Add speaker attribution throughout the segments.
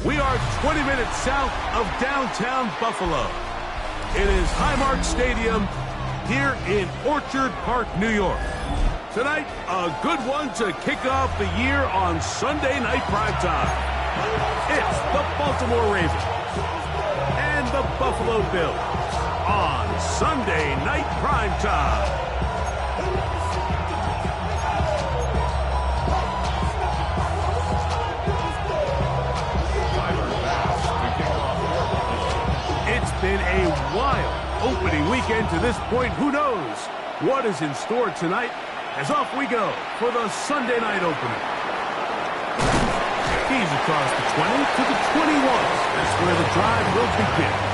Speaker 1: We are 20 minutes south of downtown Buffalo. It is Highmark Stadium here in Orchard Park, New York. Tonight, a good one to kick off the year on Sunday night primetime. It's the Baltimore Ravens and the Buffalo Bills on Sunday night primetime. It's been a wild opening weekend to this point. Who knows what is in store tonight? As off we go for the Sunday night opener. He's across the 20 to the 21. That's where the drive will begin.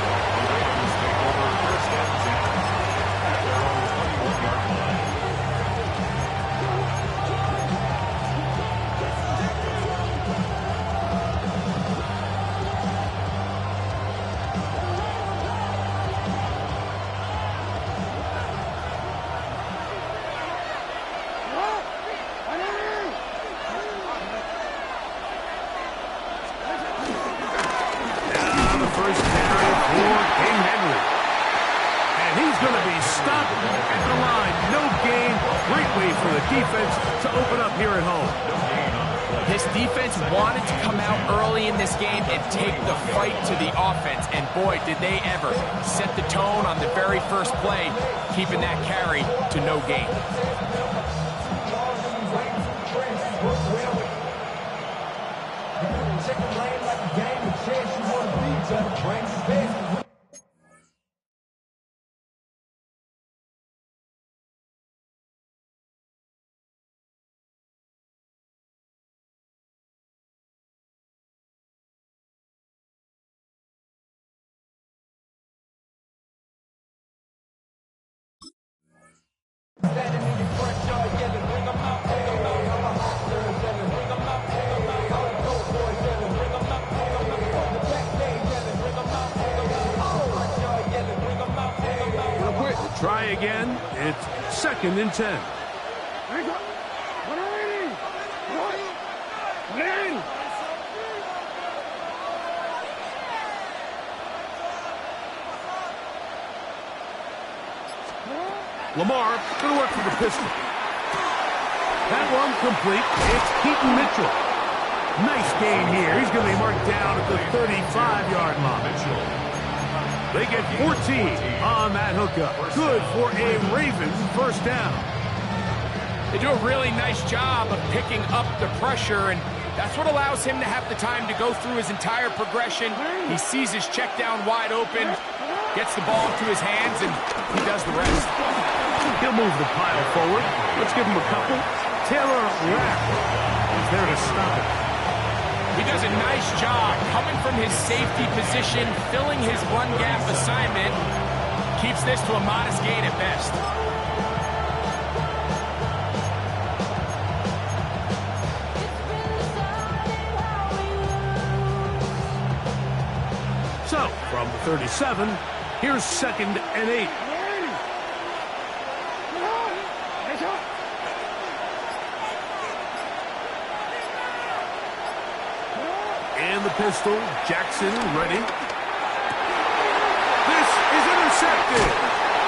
Speaker 1: Defense to open up here at home.
Speaker 2: This defense wanted to come out early in this game and take the fight to the offense, and boy, did they ever set the tone on the very first play, keeping that carry to no gain.
Speaker 1: Try again. It's 2nd and 10. Lamar going to work for the pistol. That one complete. It's Keaton Mitchell. Nice gain here. He's going to be marked down at the 35-yard line. They get 14 on that hookup. Good for a Ravens first down.
Speaker 2: They do a really nice job of picking up the pressure, and that's what allows him to have the time to go through his entire progression. He sees his check down wide open, gets the ball into his hands, and he does the rest.
Speaker 1: He'll move the pile forward. Let's give him a couple. Taylor Rapp is there to stop it.
Speaker 2: He does a nice job coming from his safety position, filling his run gap assignment. Keeps this to a modest gain at best.
Speaker 1: So, from the 37, here's 2nd and 8. The pistol, Jackson ready. This is intercepted.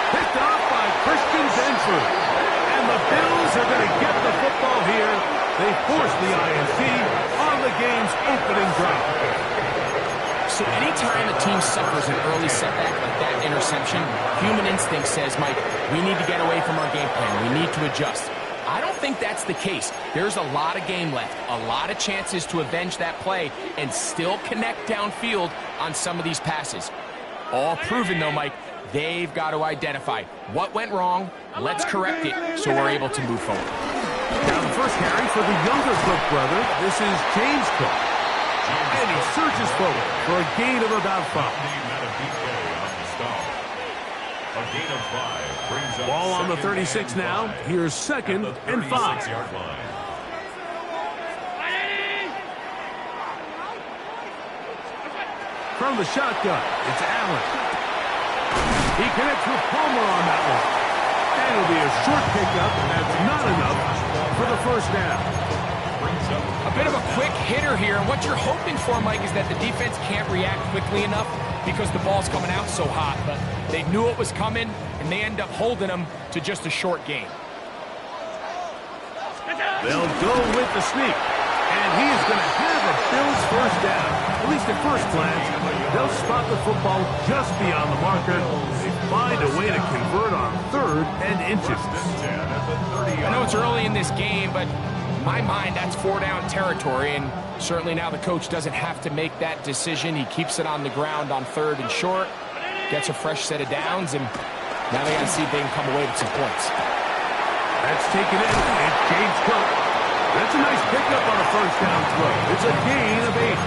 Speaker 1: Picked off by Christian Benford. And the Bills are going to get the football here. They force the INT on the game's opening drive.
Speaker 2: So anytime a team suffers an early setback like that interception, human instinct says, Mike, we need to get away from our game plan. We need to adjust. I don't think that's the case. There's a lot of game left, a lot of chances to avenge that play and still connect downfield on some of these passes. All proven, though, Mike, they've got to identify what went wrong, let's correct it so we're able to move forward.
Speaker 1: Now the first carry for the younger Cook brother. This is James Cook. And he surges forward for a gain of about 5. Ball on the 36 now. Here's 2nd and 5. From the shotgun, it's Allen. He connects with Palmer on that one. And it'll be a short pickup, and that's not enough for the first down.
Speaker 2: A bit of a quick hitter here. What you're hoping for, Mike, is that the defense can't react quickly enough because the ball's coming out so hot. But they knew it was coming, and they end up holding them to just a short gain.
Speaker 1: They'll go with the sneak. And he is going to have a Bills first down. At least at first glance, they'll spot the football just beyond the marker. They find a way to convert on 3rd and inches.
Speaker 2: I know it's early in this game, but in my mind, that's 4-down territory, and certainly now the coach doesn't have to make that decision. He keeps it on the ground on 3rd and short, gets a fresh set of downs, and now they got to see if they can come away with some points.
Speaker 1: That's taken in. It's James Cook. That's a nice pickup on a first down throw. It's a gain of 8.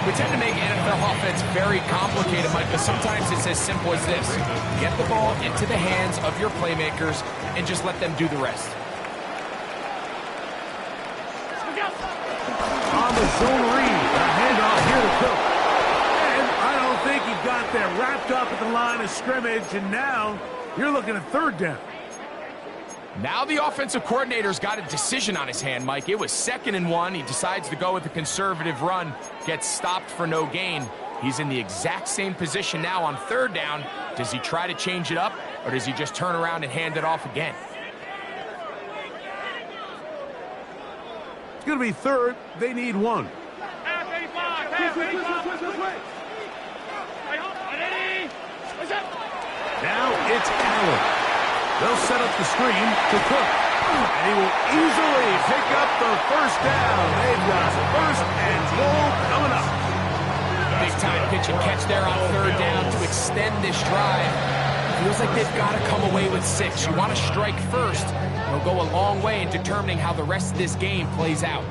Speaker 2: We tend to make NFL offense very complicated, Mike, but sometimes it's as simple as this. Get the ball into the hands of your playmakers and just let them do the rest.
Speaker 1: On the zone read, a handoff here to Cook. And I don't think he got there. Wrapped up at the line of scrimmage, and now you're looking at 3rd down.
Speaker 2: Now the offensive coordinator's got a decision on his hand, Mike. It was 2nd and 1. He decides to go with a conservative run, gets stopped for no gain. He's in the exact same position now on 3rd down. Does he try to change it up, or does he just turn around and hand it off again?
Speaker 1: It's going to be 3rd. They need 1. Now it's Allen. They'll set up the screen to Cook. And he will easily pick up the first down. They've got 1st and goal coming up.
Speaker 2: Big time pitch and catch there on 3rd down to extend this drive. Feels like they've got to come away with 6. You want to strike first. It'll go a long way in determining how the rest of this game plays out.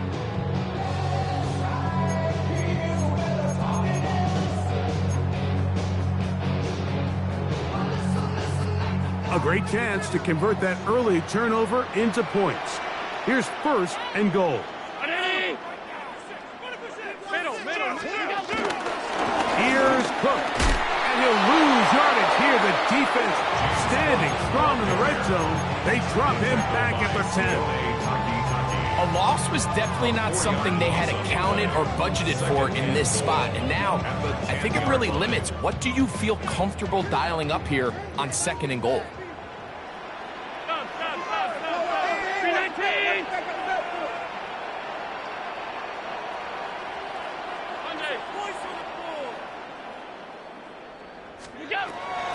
Speaker 1: A great chance to convert that early turnover into points. Here's 1st and goal. Here's Cook. And he'll lose yardage here. The defense standing strong in the red zone. They drop him back at the 10.
Speaker 2: A loss was definitely not something they had accounted or budgeted for in this spot. And now, I think it really limits what do you feel comfortable dialing up here on 2nd and goal.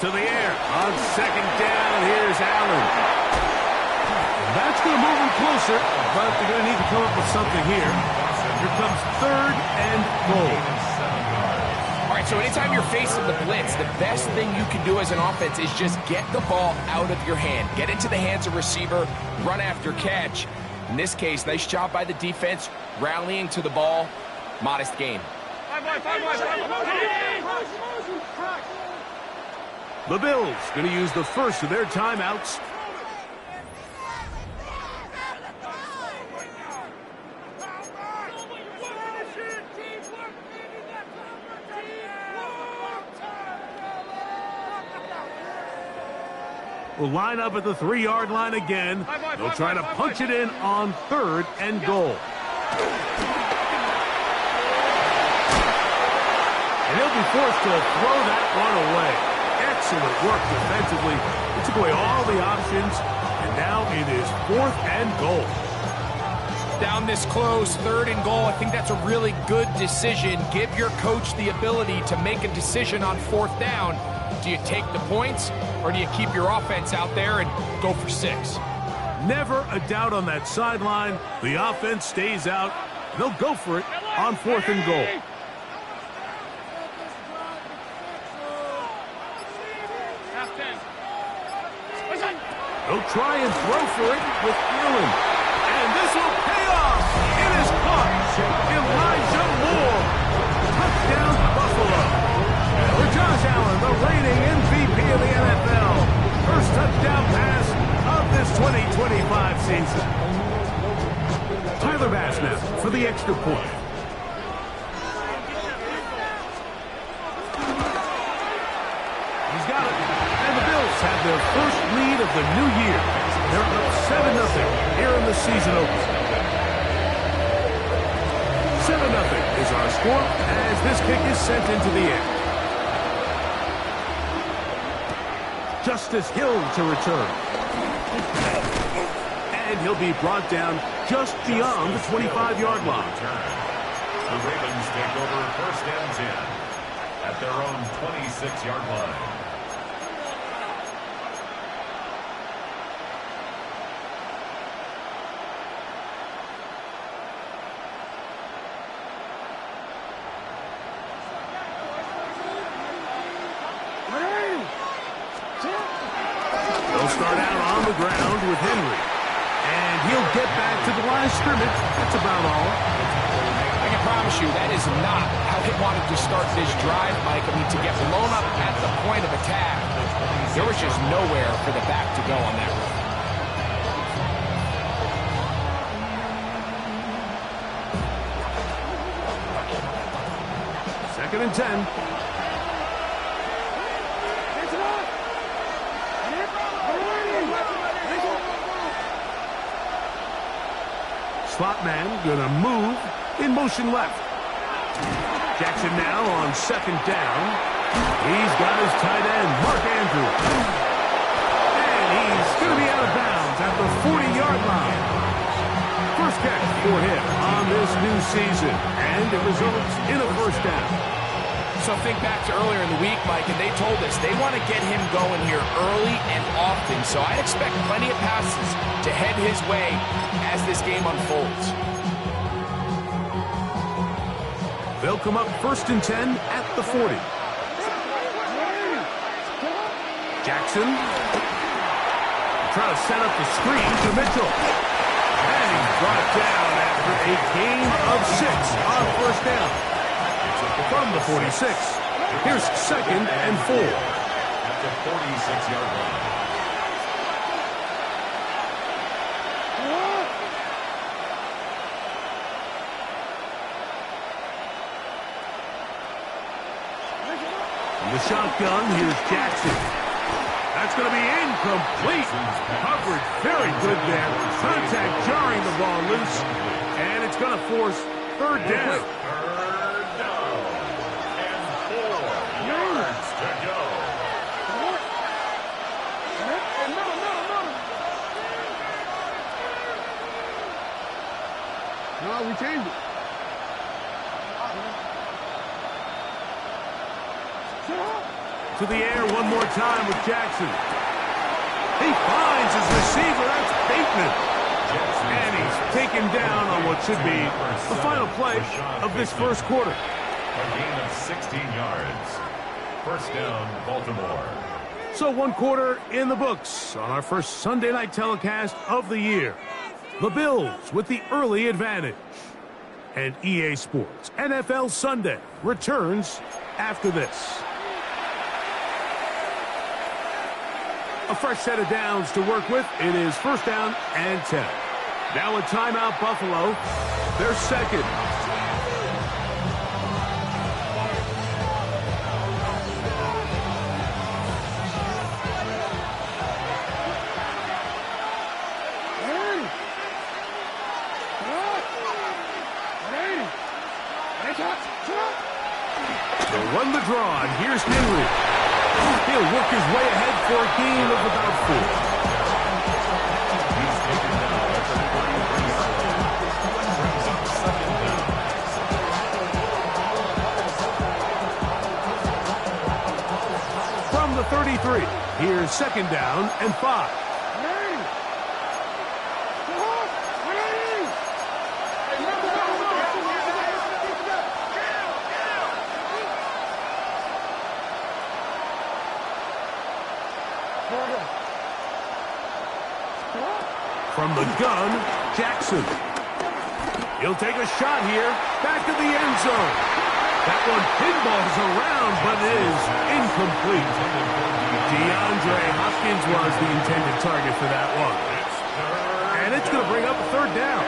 Speaker 1: To the air on 2nd down. Here's Allen. That's going to move him closer, but they're going to need to come up with something here. Here comes 3rd and goal.
Speaker 2: All right, so anytime you're facing the blitz, the best thing you can do as an offense is just get the ball out of your hand. Get into the hands of receiver, run after catch. In this case, nice job by the defense, rallying to the ball. Modest gain.
Speaker 1: The Bills going to use the first of their timeouts. Will line up at the 3-yard line again. They'll try to punch it in on 3rd and goal. And he'll be forced to throw that one away. Excellent work defensively. It took away all the options, and now it is 4th and goal.
Speaker 2: Down this close, 3rd and goal. I think that's a really good decision. Give your coach the ability to make a decision on 4th down. Do you take the points, or do you keep your offense out there and go for 6?
Speaker 1: Never a doubt on that sideline. The offense stays out. They'll go for it on 4th and goal. They'll try and throw for it with Allen. And this will pay off. It is caught. Elijah Moore. Touchdown, Buffalo. For Josh Allen, the reigning MVP of the NFL. First touchdown pass of this 2025 season. Tyler Bass now for the extra point. He's got it. And the Bills have their first lead of the new year. They're up 7-0 here in the season opener. score as this kick is sent into the air. Justice Hill to return. And he'll be brought down just beyond the 25-yard line.
Speaker 3: The Ravens take over 1st and 10 at their own 26-yard line.
Speaker 1: They'll start out on the ground with Henry. And he'll get back to the line of scrimmage. That's about all.
Speaker 2: I can promise you that is not how he wanted to start this drive, Mike. I mean, to get blown up at the point of attack, there was just nowhere for the back to go on that run.
Speaker 1: 2nd and 10. Slot man gonna move in motion left. Jackson now on 2nd down. He's got his tight end, Mark Andrews. And he's gonna be out of bounds at the 40-yard line. First catch for him on this new season, and it results in a 1st down.
Speaker 2: So think back to earlier in the week, Mike, and they told us they want to get him going here early and often. So I expect plenty of passes to head his way as this game unfolds.
Speaker 1: They'll come up 1st and 10 at the 40. Jackson trying to set up the screen to Mitchell. And he's brought down after a gain of 6 on 1st down. From the 46, here's 2nd and 4.
Speaker 3: At the 46-yard line.
Speaker 1: In the shotgun, here's Jackson. That's going to be incomplete. Coverage very good there. Contact jarring the ball loose. And it's going to force 3rd down.
Speaker 4: No, we changed it.
Speaker 1: To the air one more time with Jackson. He finds his receiver. That's Bateman. And he's taken down on what should be the final play of this 1st quarter.
Speaker 3: A gain of 16 yards. 1st down, Baltimore.
Speaker 1: So 1 quarter in the books on our first Sunday night telecast of the year. The Bills with the early advantage. And EA Sports NFL Sunday returns after this. A fresh set of downs to work with. It is 1st down and 10. Now a timeout, Buffalo. They're 2nd. They'll run the draw, and here's Henry. He'll work his way ahead for a gain of about 4.
Speaker 3: He's taken down at the 43-yard line. Brings up 2nd down.
Speaker 1: From the 33, here's 2nd down and 5. From the gun, Jackson. He'll take a shot here. Back to the end zone. That one pinballs around, but it is incomplete. DeAndre Hopkins was the intended target for that one. And it's going to bring up a 3rd down.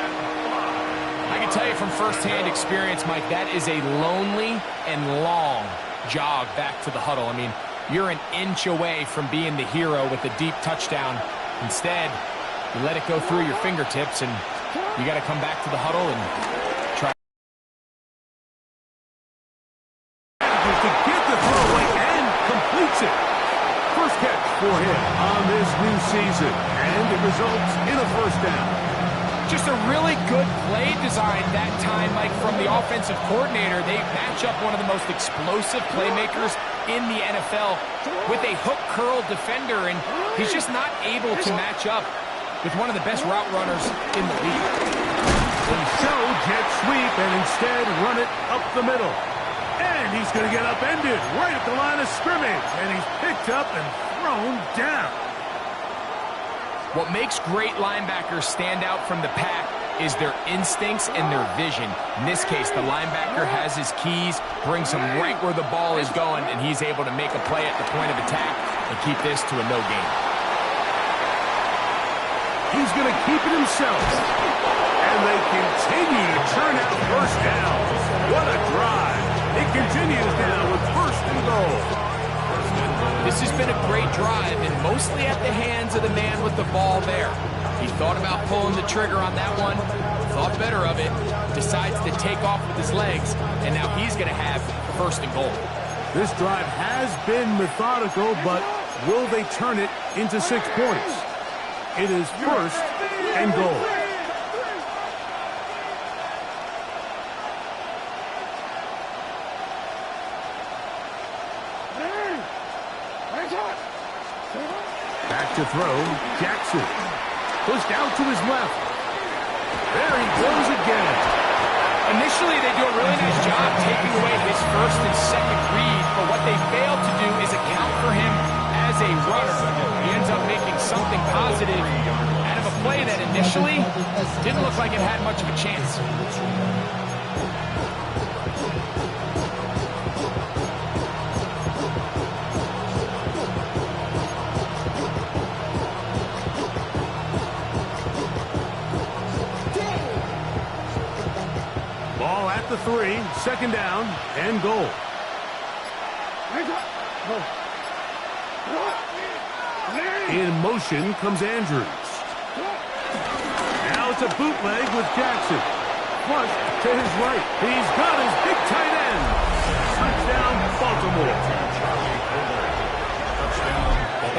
Speaker 2: I can tell you from firsthand experience, Mike, that is a lonely and long jog back to the huddle. I mean, you're an inch away from being the hero with a deep touchdown. Instead, you let it go through your fingertips, and you got to come back to the huddle and
Speaker 1: catches it, and it results in a first down.
Speaker 2: Just a really good play design that time, Mike, from the offensive coordinator. They match up one of the most explosive playmakers in the NFL with a hook curl defender, and he's just not able to match up with one of the best route runners in the league.
Speaker 1: And so, jet sweep, and instead run it up the middle. And he's going to get upended right at the line of scrimmage, and he's picked up and thrown down.
Speaker 2: What makes great linebackers stand out from the pack is their instincts and their vision. In this case, the linebacker has his keys, brings him right where the ball is going, and he's able to make a play at the point of attack and keep this to a no gain.
Speaker 1: He's going to keep it himself. And they continue to churn out first down. What a drive. It continues now with first and goal.
Speaker 2: This has been a great drive, and mostly at the hands of the man with the ball there. He thought about pulling the trigger on that one, thought better of it, decides to take off with his legs, and now he's going to have first and goal.
Speaker 1: This drive has been methodical, but will they turn it into 6 points? It is first and goal. Back to throw, Jackson. Pushed out to his left. There he goes again.
Speaker 2: Initially, they do a really nice job taking away his first and second read, but what they fail to do is account for him as a runner. He ends up making something positive out of a play that initially didn't look like it had much of a chance.
Speaker 1: Ball at the 3, second down, and goal. In motion comes Andrews. Now it's a bootleg with Jackson. Flush to his right. He's got his big tight end. Touchdown, Baltimore.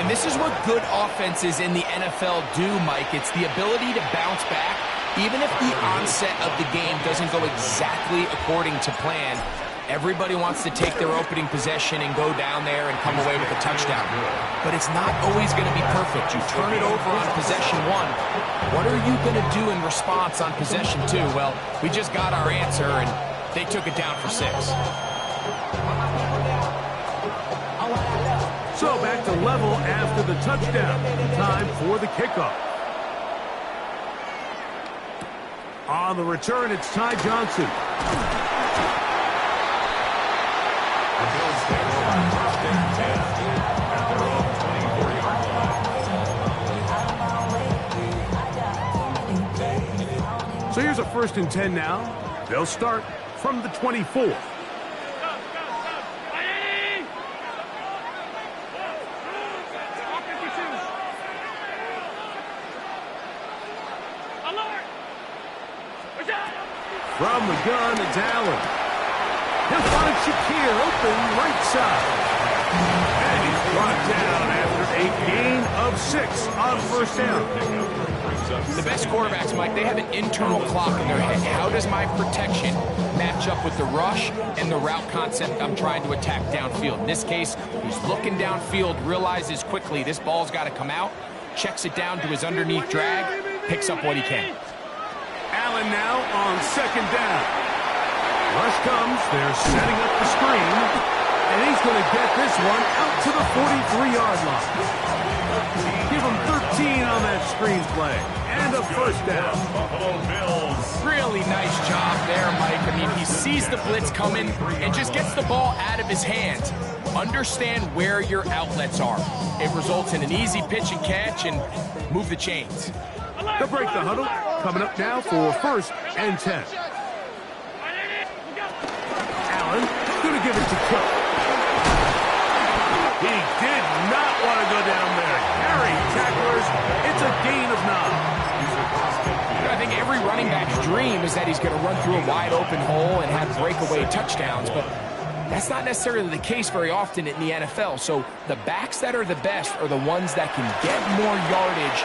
Speaker 2: And this is what good offenses in the NFL do, Mike. It's the ability to bounce back. Even if the onset of the game doesn't go exactly according to plan, everybody wants to take their opening possession and go down there and come away with a touchdown. But it's not always going to be perfect. You turn it over on possession 1. What are you going to do in response on possession 2? Well, we just got our answer, and they took it down for 6.
Speaker 1: So back to level after the touchdown. Time for the kickoff. On the return, it's Ty Johnson. So here's a first and 10 now. They'll start from the 24. From the gun, it's Allen. He'll find Shakir open right side. And he's brought down after a gain of 6 on first down.
Speaker 2: The best quarterbacks, Mike, they have an internal clock in their head. How does my protection match up with the rush and the route concept I'm trying to attack downfield? In this case, he's looking downfield, realizes quickly this ball's got to come out, checks it down to his underneath drag, picks up what he can.
Speaker 1: Allen now on second down. Rush comes. They're setting up the screen. And he's going to get this one out to the 43-yard line. Give him 13 on that screen play. And a first down.
Speaker 2: Really nice job there, Mike. I mean, he sees the blitz coming and just gets the ball out of his hands. Understand where your outlets are. It results in an easy pitch and catch and move the chains.
Speaker 1: They'll break the huddle. Coming up now for first and 10. Allen going to give it to Cook. He did not want to go down there. Carrying tacklers. It's a gain of 9.
Speaker 2: I think every running back's dream is that he's going to run through a wide open hole and have breakaway touchdowns, but That's not necessarily the case very often in the NFL. So the backs that are the best are the ones that can get more yardage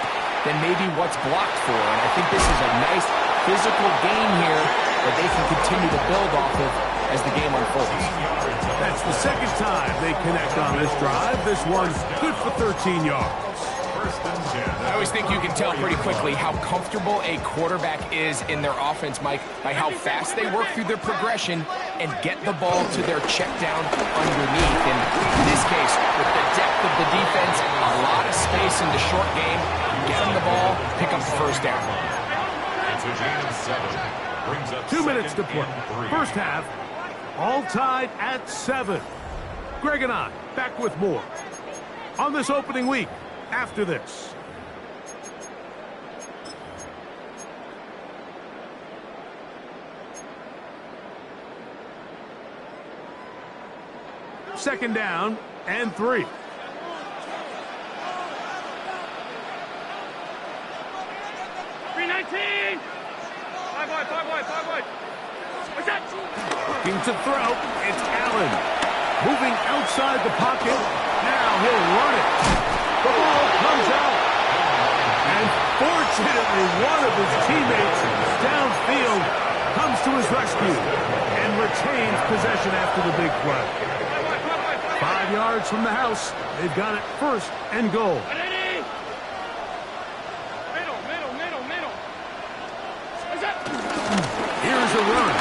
Speaker 2: than maybe what's blocked for. And I think this is a nice physical game here that they can continue to build off of as the game unfolds.
Speaker 1: That's the second time they connect on this drive. This one's good for 13 yards.
Speaker 2: I always think you can tell pretty quickly how comfortable a quarterback is in their offense, Mike, by how fast they work through their progression and get the ball to their check down underneath. And in this case, with the depth of the defense, a lot of space in the short game, get them the ball, pick up the first down.
Speaker 3: It's a gain of 7. Brings up
Speaker 1: 2 minutes to play. First half, all tied at 7. Greg and I back with more on this opening week after this. Second down and 3. Looking to throw, it's Allen. Moving outside the pocket. Now he'll run it. The ball comes out. And fortunately, one of his teammates downfield comes to his rescue and retains possession after the big play. 5 yards from the house. They've got it first and goal. Here's a run.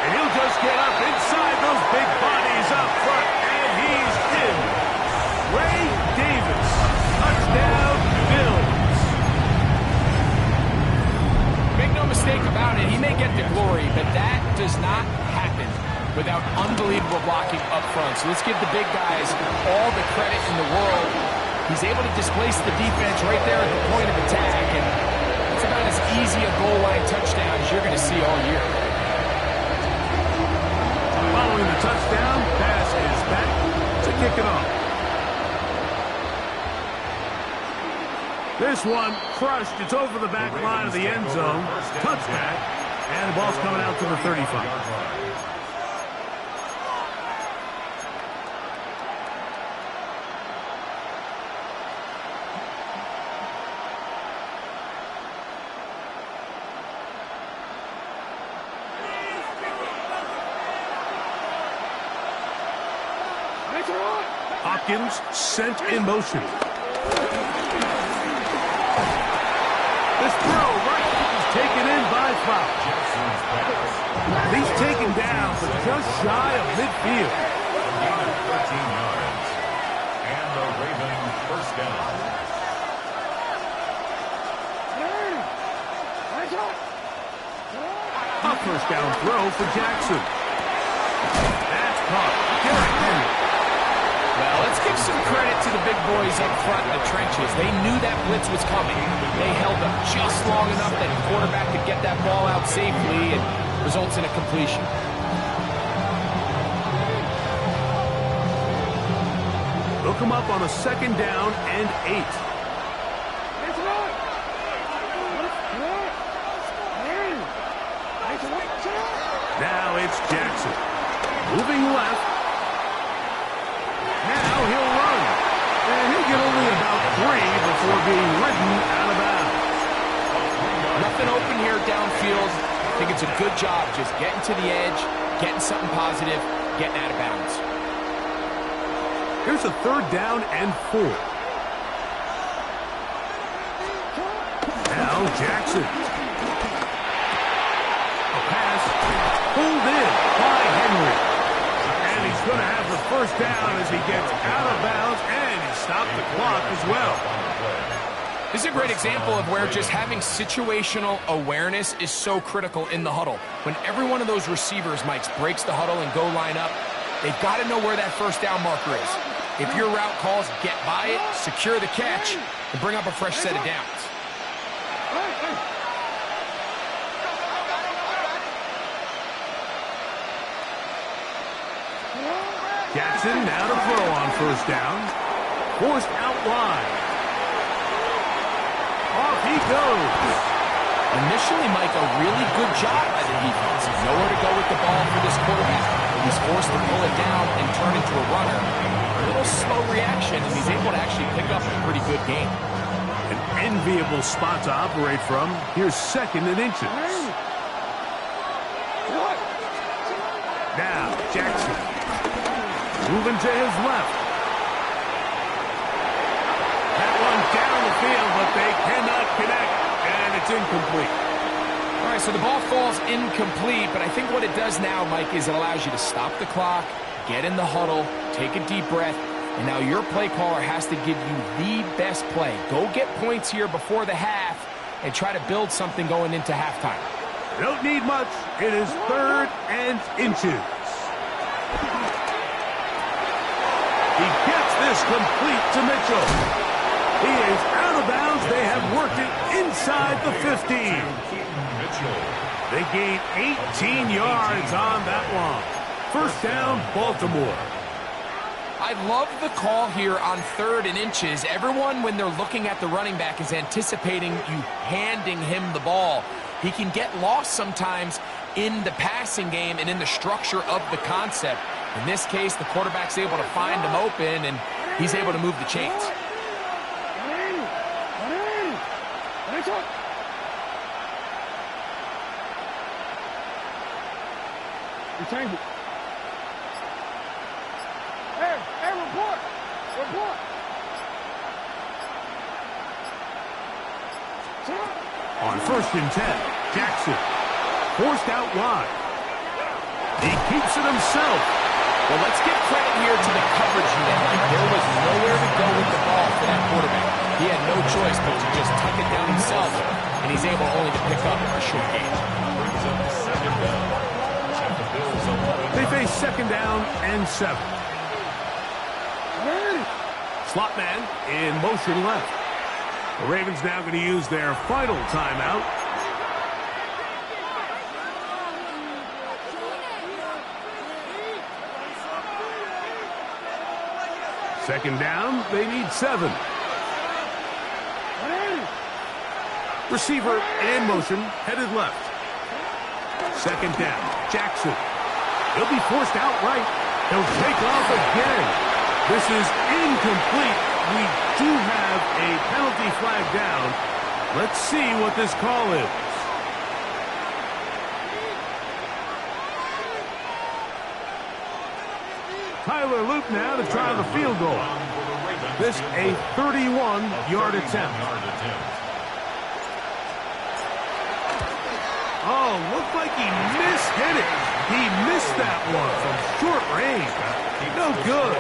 Speaker 1: And he'll just get up inside those big bodies up front. And he's in. Ray Davis. Touchdown, Bills.
Speaker 2: Make no mistake about it, he may get the glory, but that does not happen without unbelievable blocking up front. So let's give the big guys all the credit in the world. He's able to displace the defense right there at the point of attack, and it's about as easy a goal line touchdown as you're going to see all year.
Speaker 1: Following the touchdown, pass is back to kick it off. This one crushed. It's over the back line of the end zone. Touchback, and the ball's coming out to the 35. Hopkins sent in motion. This throw right is taken in by Fox. He's taken down, but just shy of midfield.
Speaker 3: Gain of 13 yards. And the Ravens first down.
Speaker 1: A first down throw for Jackson. That's caught. Derrick Henry.
Speaker 2: Well, let's give some credit to the big boys up front in the trenches. They knew that blitz was coming. They held up just long enough that the quarterback could get that ball out safely and results in a completion.
Speaker 1: Look him up on a second down and 8. Now it's Jackson. Moving left. Now he'll run. And he'll get only about 3 before being ridden out of bounds.
Speaker 2: Nothing open here downfield. I think it's a good job just getting to the edge, getting something positive, getting out of bounds.
Speaker 1: Here's a third down and 4. Now Jackson. A pass pulled in by Henry. And he's going to have the first down as he gets out of bounds, and he stopped the clock as well.
Speaker 2: This is a great example of where just having situational awareness is so critical in the huddle. When every one of those receivers, Mike, breaks the huddle and go line up, they've got to know where that first down marker is. If your route calls, get by it, secure the catch, and bring up a fresh set of downs.
Speaker 1: Jackson now to throw on first down. Forced out wide. Off he goes.
Speaker 2: And Initially, Mike, a really good job by the defense. Nowhere to go with the ball for this quarterback. He's forced to pull it down and turn into a runner. A little slow reaction, and he's able to actually pick up a pretty good game.
Speaker 1: An enviable spot to operate from. Here's 2nd and inches. Now, Jackson. Moving to his left. That one down the field, but they cannot connect, and it's incomplete.
Speaker 2: All right, so the ball falls incomplete, but I think what it does now, Mike, is it allows you to stop the clock, get in the huddle, take a deep breath, and now your play caller has to give you the best play. Go get points here before the half and try to build something going into halftime.
Speaker 1: Don't need much. It is 3rd and inches. He gets this complete to Mitchell. He is out of bounds. They have worked it inside the 15. They gain 18 yards on that one. 1st down, Baltimore.
Speaker 2: I love the call here on 3rd and inches. Everyone, when they're looking at the running back, is anticipating you handing him the ball. He can get lost sometimes in the passing game and in the structure of the concept. In this case, the quarterback's able to find him open, and he's able to move the chains.
Speaker 4: You change it. Hey, report.
Speaker 1: On 1st and 10, Jackson. Forced out wide. He keeps it himself.
Speaker 2: Well, let's give credit here to the coverage unit. There was nowhere to go with the ball for that quarterback. He had no choice but to just tuck it down himself, and he's able only to pick up a short gain.
Speaker 1: They face 2nd down and 7. Slot man in motion left. The Ravens now going to use their final timeout. Second down, they need 7. Receiver in motion, headed left. 2nd down, Jackson. He'll be forced out right. He'll take off again. This is incomplete. We do have a penalty flag down. Let's see what this call is. Tyler Luke now to try the field goal. This a 31-yard attempt. Oh, looked like he mishit it. He missed that one from short range. No good.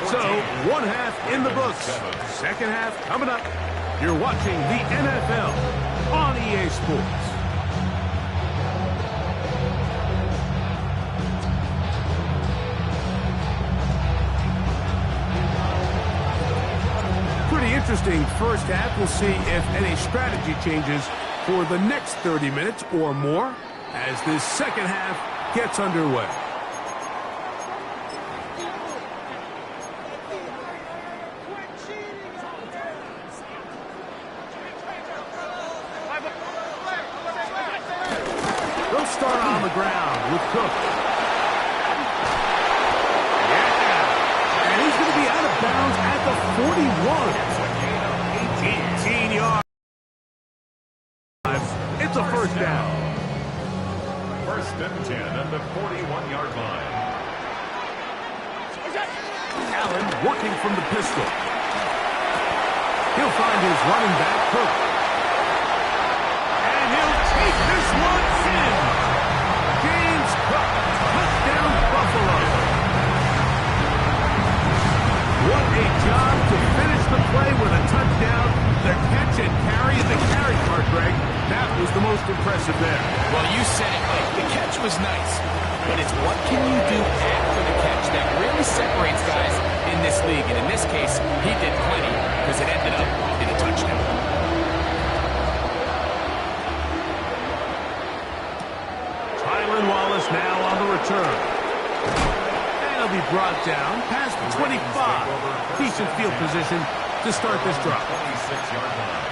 Speaker 1: So, 1 half in the books. 2nd half coming up. You're watching the NFL on EA Sports. Pretty interesting 1st half. We'll see if any strategy changes for the next 30 minutes or more as this 2nd half gets underway. They'll start on the ground with Cook. Yeah, and he's going to be out of bounds at the 41. 18 yards. It's a 1st down.
Speaker 3: 1st and 10 at the 41-yard line.
Speaker 1: Allen working from the pistol. He'll find his running back, Cook. And he'll take this one in. James Cook, touchdown Buffalo. What a job to finish the play with a touchdown. The catch and carry in the carry part, Greg. That was the most impressive there.
Speaker 2: Well, you said it, Mike. The catch was nice, but it's what can you do after the catch that really separates guys in this league. And in this case, he did plenty because it ended up in a touchdown.
Speaker 1: Tylan Wallace now on the return. And he'll be brought down past the 25. Decent field position to start this drive.
Speaker 3: 26-yard line.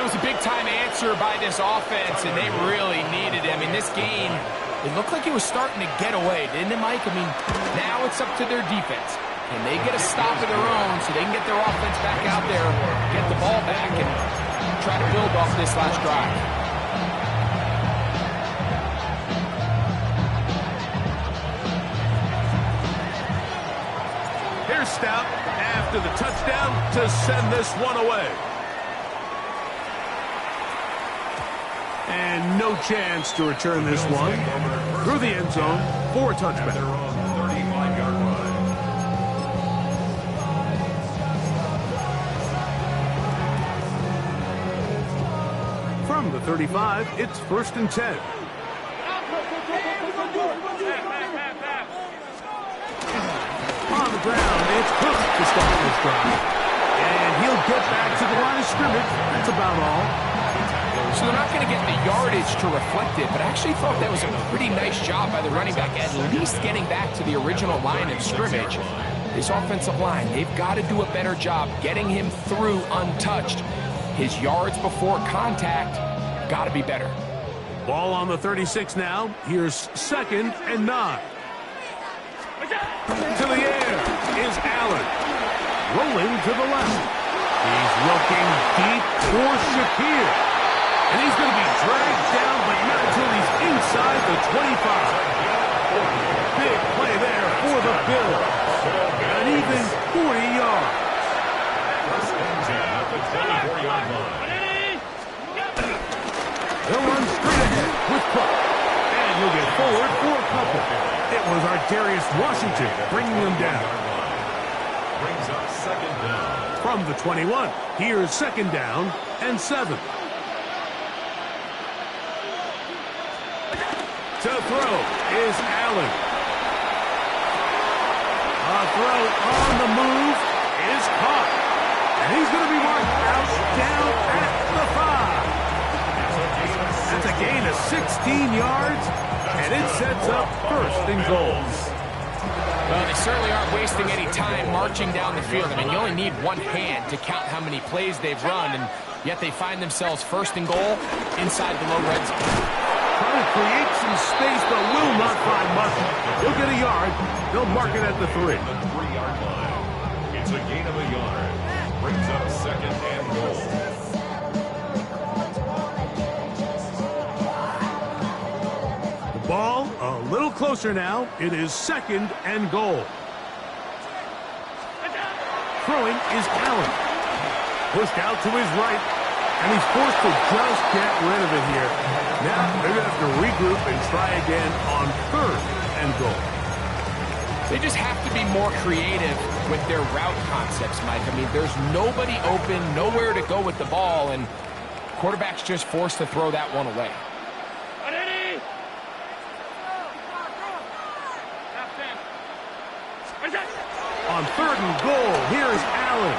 Speaker 2: was a big-time answer by this offense, and they really needed it. I mean, this game, it looked like it was starting to get away, didn't it, Mike? I mean, now it's up to their defense. And they get a stop of their own so they can get their offense back out there, get the ball back, and try to build off this last drive.
Speaker 1: Here's Stout after the touchdown to send this one away. And no chance to return this one through the end zone for a touchback.
Speaker 3: Their own 35-yard line.
Speaker 1: From the 35, it's 1st and 10. On the ground, it's Cook to start this drive. And he'll get back to the line of scrimmage. That's about all.
Speaker 2: So they're not going to get the yardage to reflect it, but I actually thought that was a pretty nice job by the running back, at least getting back to the original line of scrimmage. This offensive line, they've got to do a better job getting him through untouched. His yards before contact got to be better.
Speaker 1: Ball on the 36 now. Here's 2nd and 9. To the air is Allen. Rolling to the left. He's looking deep for Shakir. And he's going to be dragged down, but not until he's inside the 25. Big play there for the Bills. An even 40 yards.
Speaker 3: 1st and 10 at the 24-yard line.
Speaker 1: They'll run straight ahead with Cook. And he'll get forward for a couple. It was Darius Washington bringing them down.
Speaker 3: Brings up 2nd down.
Speaker 1: From the 21, here's 2nd down and 7. To throw is Allen. A throw on the move is caught. And he's going to be marked out down at the 5. That's a gain of 16 yards, and it sets up 1st and goal.
Speaker 2: Well, they certainly aren't wasting any time marching down the field. I mean, you only need one hand to count how many plays they've run, and yet they find themselves 1st and goal inside the low red zone.
Speaker 1: Trying to create some space, but will not find much. He'll get a yard. They'll mark it at the 3.
Speaker 3: The 3-yard line. It's a gain of a yard. Brings up 2nd and goal.
Speaker 1: The ball a little closer now. It is 2nd and goal. Throwing is Allen. Pushed out to his right, and he's forced to just get rid of it here. Now they're going to have to regroup and try again on 3rd and goal.
Speaker 2: They just have to be more creative with their route concepts, Mike. I mean, there's nobody open, nowhere to go with the ball, and quarterback's just forced to throw that one away.
Speaker 1: On 3rd and goal, here's Allen.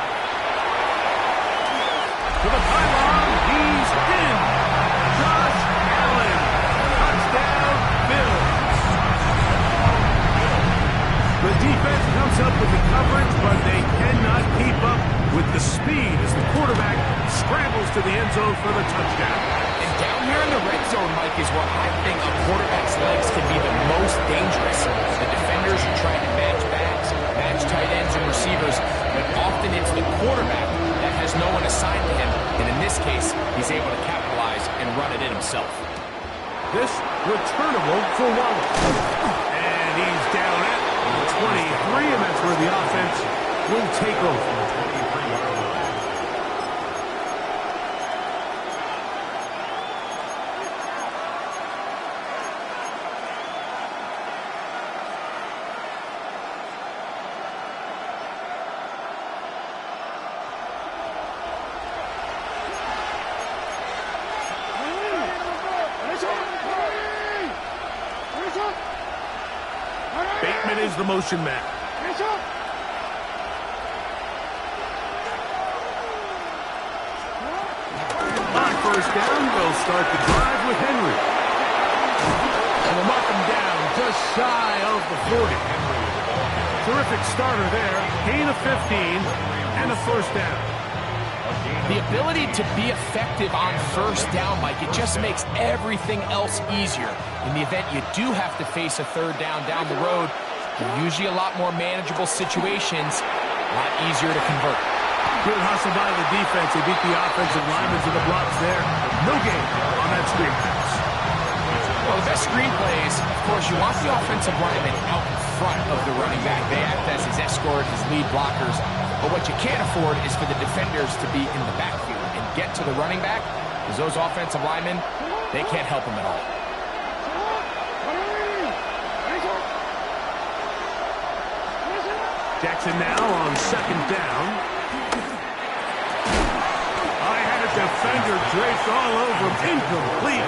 Speaker 1: To the pylon, he's in. Josh Allen, touchdown, Bills. The defense comes up with the coverage, but they cannot keep up with the speed as the quarterback scrambles to the end zone for the touchdown.
Speaker 2: And down here in the red zone, Mike, is where I think a quarterback's legs can be the most dangerous. The defenders are trying to match backs, match tight ends and receivers, but often it's the quarterback that has no one assigned to him. And in this case, he's able to capitalize and run it in himself.
Speaker 1: This returnable for Wallace. And he's down at the 23, and that's where the offense will take over. Bateman is the motion man. On 1st down, they'll start the drive with Henry. And they'll mark him down just shy of the 40. Terrific starter there. Gain of 15 and a 1st down.
Speaker 3: A gain
Speaker 2: The ability to be effective on first down, Mike, it just makes everything else easier. In the event you do have to face a third down the road, they're usually a lot more manageable situations, a lot easier to convert.
Speaker 1: Good hustle by the defense. They beat the offensive linemen to the blocks there. No gain on that screen pass.
Speaker 2: Well, the best screen plays, of course, you want the offensive linemen out in front of the running back. They act as his escort, his lead blockers. But what you can't afford is for the defenders to be in the backfield and get to the running back, because those offensive linemen, they can't help him at all.
Speaker 1: Jackson now on second down. I had a defender draped all over him. Incomplete.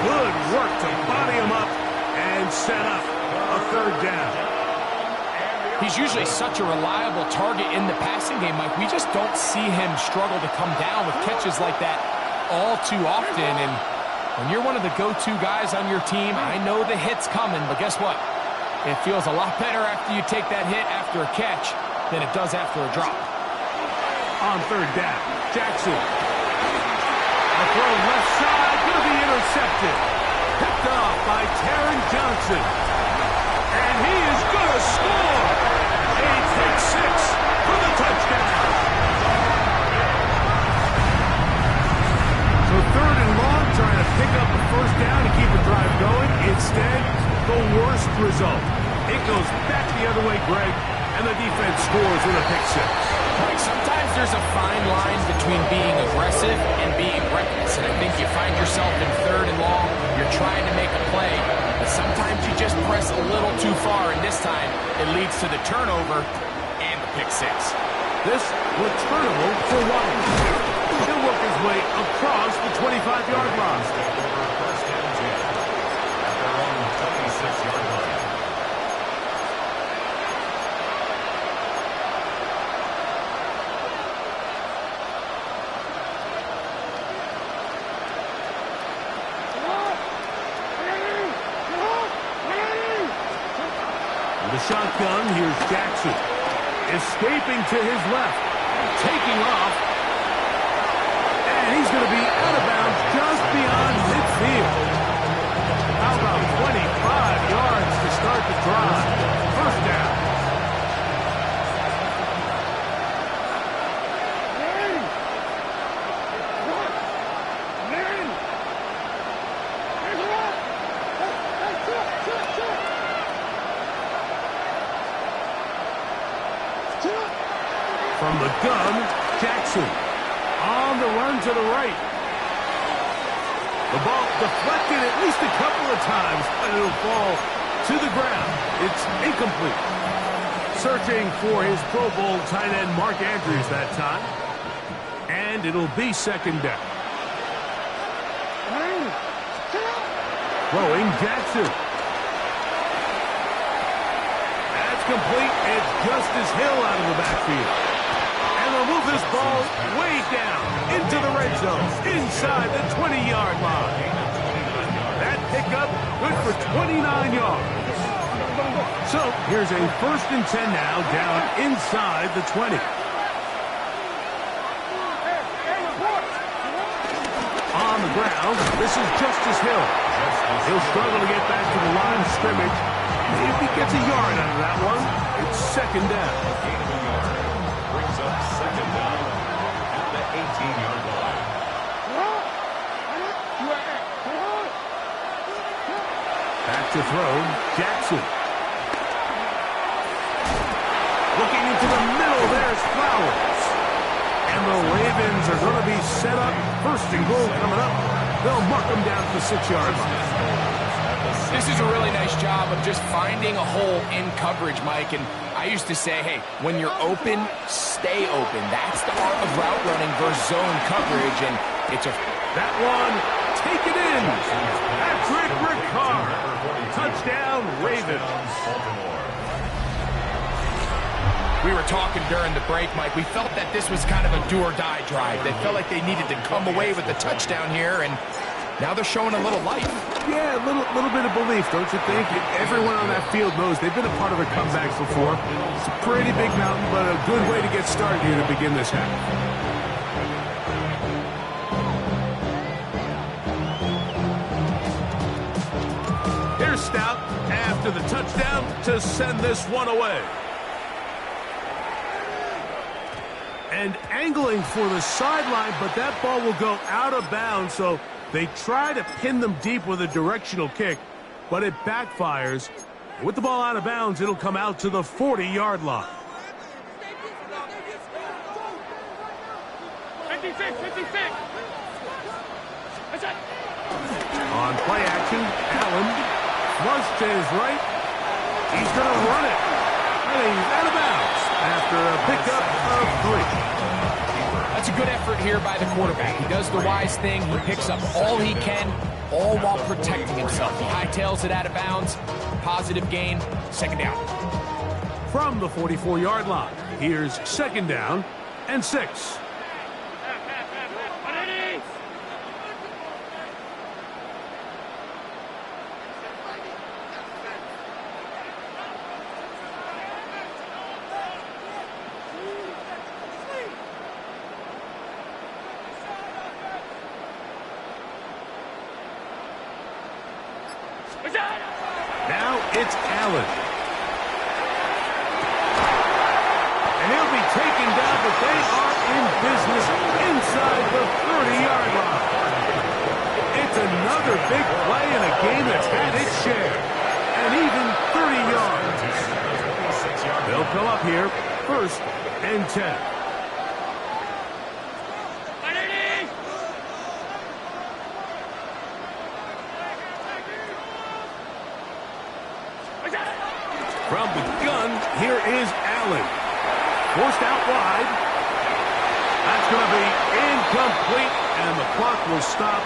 Speaker 1: Good work to body him up and set up a third down.
Speaker 2: He's usually such a reliable target in the passing game, Mike. We just don't see him struggle to come down with catches like that all too often. And when you're one of the go-to guys on your team, I know the hit's coming, but guess what? It feels a lot better after you take that hit after a catch than it does after a drop.
Speaker 1: On third down, Jackson. A throw left side, going to be intercepted. Picked off by Taron Johnson. And he is going to score. A pick six for the touchdown. So third and long, trying to pick up the first down to keep the drive going. Instead, the worst result. It goes back the other way, Greg, and the defense scores with a pick six.
Speaker 2: Like sometimes there's a fine line between being aggressive and being reckless, and I think you find yourself in third and long, you're trying to make a play, but sometimes you just press a little too far, and this time it leads to the turnover and the pick six.
Speaker 1: This returnable for White. He'll work his way across the 25-yard line.
Speaker 3: First and 10 at their own 26-yard line.
Speaker 1: The shotgun, here's Jackson. Escaping to his left. Taking off. And he's going to be out of bounds just beyond midfield. How about 25 yards to start the drive? First down. From the gun, Jackson on the run to the right. The ball deflected at least a couple of times, but it'll fall to the ground. It's incomplete. Searching for his Pro Bowl tight end Mark Andrews that time. And it'll be second down. Throwing Jackson. That's complete. It's Justice Hill out of the backfield. And they'll move this ball way down into the red zone, inside the 20-yard line. That pickup good for 29 yards. So here's a first and 10 now, down inside the 20. On the ground, this is Justice Hill. He'll struggle to get back to the line of scrimmage. If he gets a yard out of that one, it's second down.
Speaker 3: Brings up second down at the 18-yard line.
Speaker 1: Back to throw, Jackson. Looking into the middle, there's Flowers. And the Ravens are going to be set up. First and goal coming up. They'll mark them down to the 6-yard line.
Speaker 2: This is a really nice job of just finding a hole in coverage, Mike. And I used to say, hey, when you're open, stay open. That's the art of route running versus zone coverage. And it's a...
Speaker 1: That one, take it in. Patrick Ricard. Touchdown, Ravens.
Speaker 2: We were talking during the break, Mike. We felt that this was kind of a do-or-die drive. They felt like they needed to come away with a touchdown here, and now they're showing a little life.
Speaker 1: Yeah, a little bit of belief, don't you think? Everyone on that field knows they've been a part of the comebacks before. It's a pretty big mountain, but a good way to get started here to begin this half. forced out after the touchdown to send this one away. And angling for the sideline, but that ball will go out of bounds, so they try to pin them deep with a directional kick, but it backfires. With the ball out of bounds, it'll come out to the 40-yard line.
Speaker 4: 56, 56.
Speaker 1: On play action, Allen flush to his right. He's going to run it. And he's out of bounds after a pickup of 3.
Speaker 2: That's a good effort here by the quarterback. He does the wise thing. He picks up all he can, all while protecting himself. He hightails it out of bounds. Positive gain. Second down.
Speaker 1: From the 44-yard line, here's second down and 6. Now it's Allen. And he'll be taken down, but they are in business inside the 30-yard line. It's another big play in a game that's had its share. And even 30 yards. They'll come up here, 1st and 10. From the gun, here is Allen. Forced out wide. That's going to be incomplete, and the clock will stop.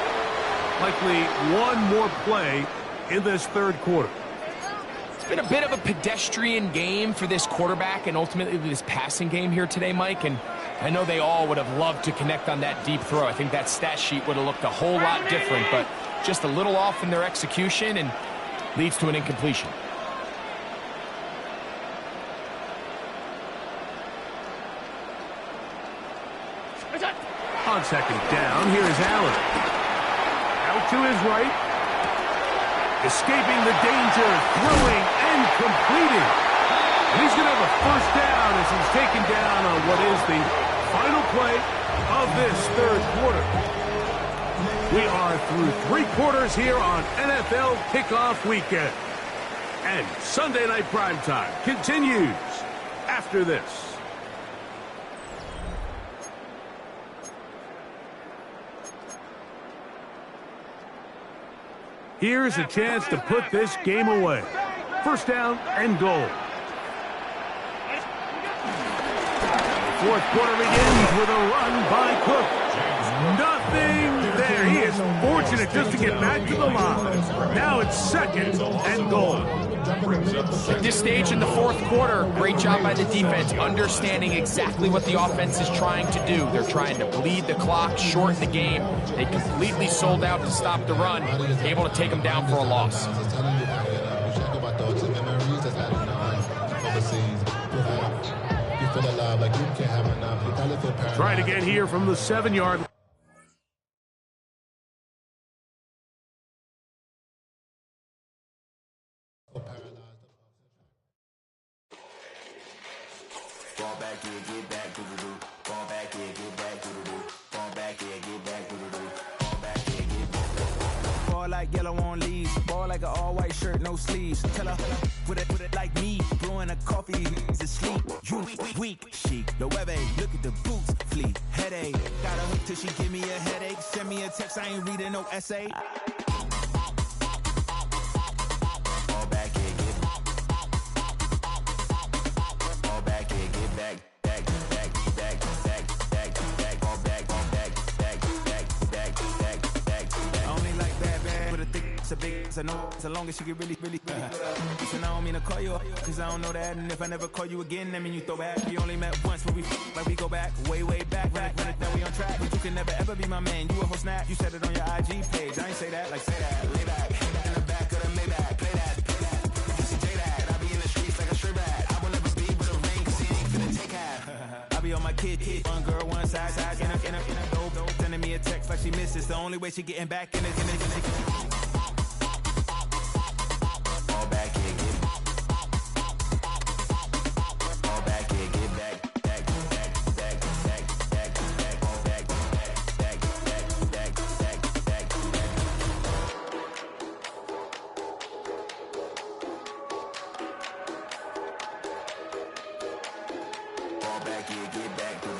Speaker 1: Likely one more play in this third quarter.
Speaker 2: It's been a bit of a pedestrian game for this quarterback and ultimately this passing game here today, Mike. And I know they all would have loved to connect on that deep throw. I think that stat sheet would have looked a whole lot different, but just a little off in their execution and leads to an incompletion.
Speaker 1: On second down, here is Allen. Out to his right. Escaping the danger, throwing and completing. And he's going to have a first down as he's taken down on what is the final play of this third quarter. We are through 3 quarters here on NFL Kickoff Weekend. And Sunday Night Primetime continues after this. Here's a chance to put this game away. First down and goal. Fourth quarter begins with a run by Cook. Nothing there. He is fortunate just to get back to the line. Now it's second and goal.
Speaker 2: At this stage in the fourth quarter, great job by the defense, understanding exactly what the offense is trying to do. They're trying to bleed the clock, shorten the game. They completely sold out to stop the run, able to take them down for a loss.
Speaker 1: Try it again here from the 7-yard line.
Speaker 5: Like yellow on leaves, ball like an all-white shirt, no sleeves. Tell her with it like me, blowing a coffee, he's asleep. You weak, chic, the web look at the boots, fleet, headache. Got a hook till she give me a headache. Send me a text, I ain't reading no essay. I know so long as she get really listen, I don't mean to call you up, cause I don't know that. And if I never call you again, that mean you throw back. We only met once, but we go back, way back. When it then we on track, but you can never ever be my man. You a whole snap, you said it on your IG page. I ain't say that, like say that, lay back. In the back of the Maybach, play that. Say that, I be in the streets like a straight rat. I will never be with a ring, cause he ain't finna take half. I be on my kid, one girl, one side, in a dope, sending me a text like she misses. The only way she getting back in it. back, yeah, get back.